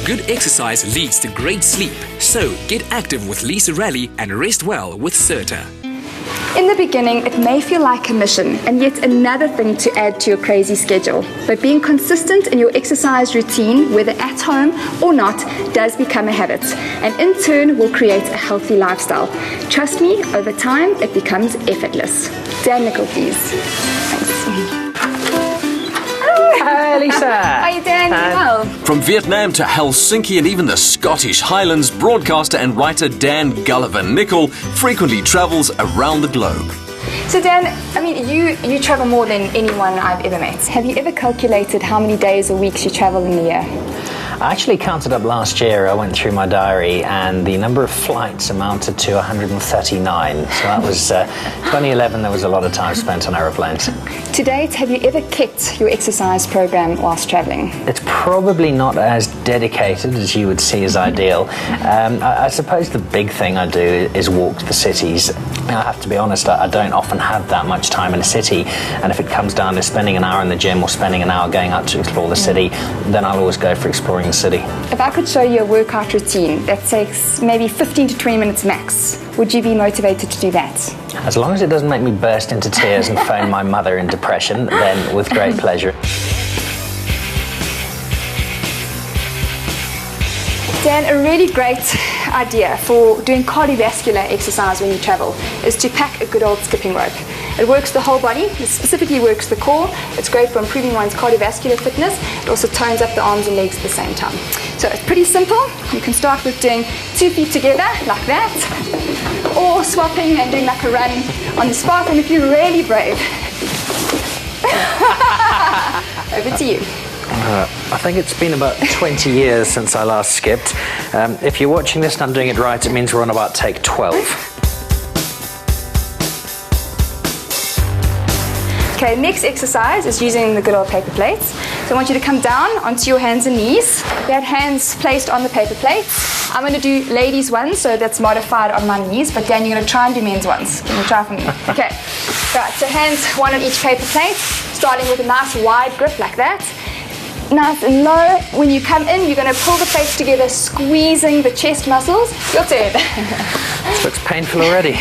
good exercise leads to great sleep. So get active with Lisa Raleigh and rest well with Serta. In the beginning, it may feel like a mission and yet another thing to add to your crazy schedule. But being consistent in your exercise routine, whether at home or not, does become a habit and in turn will create a healthy lifestyle. Trust me, over time, it becomes effortless. Dan Nicholl, please. Thanks. Hi, Lisa. How are you doing? Well. From Vietnam to Helsinki and even the Scottish Highlands, broadcaster and writer Dan Nicholl frequently travels around the globe. So Dan, I mean, you travel more than anyone I've ever met. Have you ever calculated how many days or weeks you travel in a year? I actually counted up last year. I went through my diary and the number of flights amounted to 139. So that was 2011. There was a lot of time spent on aeroplanes. To date, have you ever kept your exercise program whilst traveling? It's probably not as dedicated as you would see as ideal. I suppose the big thing I do is walk the cities. I have to be honest, I don't often have that much time in a city, and if it comes down to spending an hour in the gym or spending an hour going out to explore the city, then I'll always go for exploring the city. If I could show you a workout routine that takes maybe 15 to 20 minutes max, would you be motivated to do that? As long as it doesn't make me burst into tears and phone my mother in depression, then with great pleasure. Dan, a really great idea for doing cardiovascular exercise when you travel is to pack a good old skipping rope. It works the whole body, it specifically works the core. It's great for improving one's cardiovascular fitness. It also tones up the arms and legs at the same time. So it's pretty simple. You can start with doing 2 feet together, like that, or swapping and doing like a run on the spot, and if you're really brave. Over to you. I think it's been about 20 years since I last skipped. If you're watching this and I'm doing it right, it means we're on about take 12. Okay, next exercise is using the good old paper plates. So I want you to come down onto your hands and knees. You have hands placed on the paper plates. I'm going to do ladies' ones, so that's modified on my knees, but Dan, you're going to try and do men's ones. Can you try for me? Okay. Right, so hands one on each paper plate, starting with a nice wide grip like that. Nice and low. When you come in, you're going to pull the plates together, squeezing the chest muscles. Your turn. This looks painful already.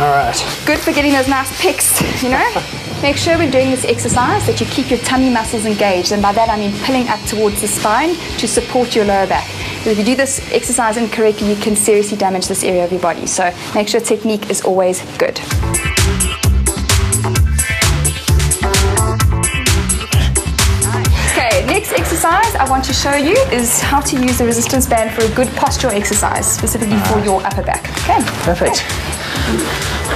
All right. Good for getting those nice pecs, you know? Make sure when doing this exercise that you keep your tummy muscles engaged, and by that I mean pulling up towards the spine to support your lower back. Because if you do this exercise incorrectly, you can seriously damage this area of your body. So make sure technique is always good. Next exercise I want to show you is how to use the resistance band for a good postural exercise, specifically for your upper back. Okay. Perfect.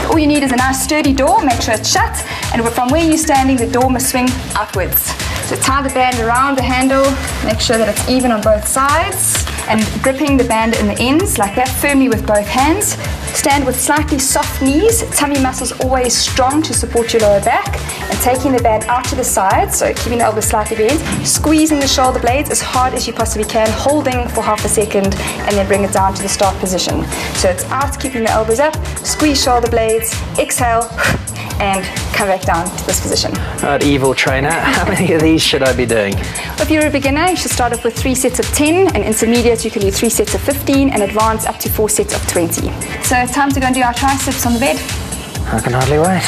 All you need is a nice sturdy door, make sure it's shut, and from where you're standing, the door must swing outwards. So tie the band around the handle, make sure that it's even on both sides, and gripping the band in the ends like that firmly with both hands. Stand with slightly soft knees, tummy muscles always strong to support your lower back, and taking the band out to the side, so keeping the elbows slightly bent, squeezing the shoulder blades as hard as you possibly can, holding for half a second, and then bring it down to the start position. So it's out, keeping the elbows up, squeeze shoulder blades, exhale, and come back down to this position. All right, evil trainer, how many of these should I be doing? If you're a beginner, you should start off with 3 sets of 10, and intermediate you can do 3 sets of 15, and advanced up to 4 sets of 20. So it's time to go and do our triceps on the bed. I can hardly wait.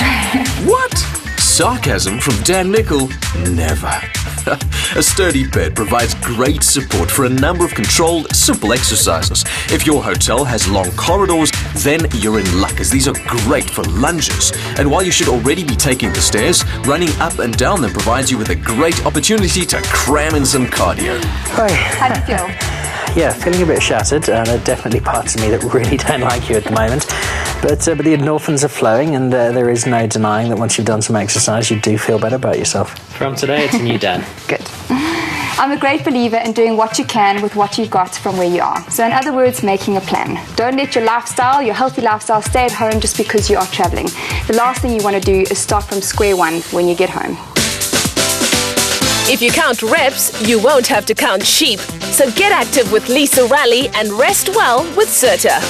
What? Sarcasm from Dan Nicholl? Never. A sturdy bed provides great support for a number of controlled, simple exercises. If your hotel has long corridors, then you're in luck, as these are great for lunges. And while you should already be taking the stairs, running up and down them provides you with a great opportunity to cram in some cardio. Hi. How do you feel? Yeah, feeling a bit shattered. There are definitely parts of me that really don't like you at the moment. But the endorphins are flowing, and there is no denying that once you've done some exercise, you do feel better about yourself. From today, it's a new Dan. Good. I'm a great believer in doing what you can with what you've got from where you are. So in other words, making a plan. Don't let your lifestyle, your healthy lifestyle, stay at home just because you are traveling. The last thing you want to do is start from square one when you get home. If you count reps, you won't have to count sheep. So get active with Lisa Raleigh and rest well with Serta.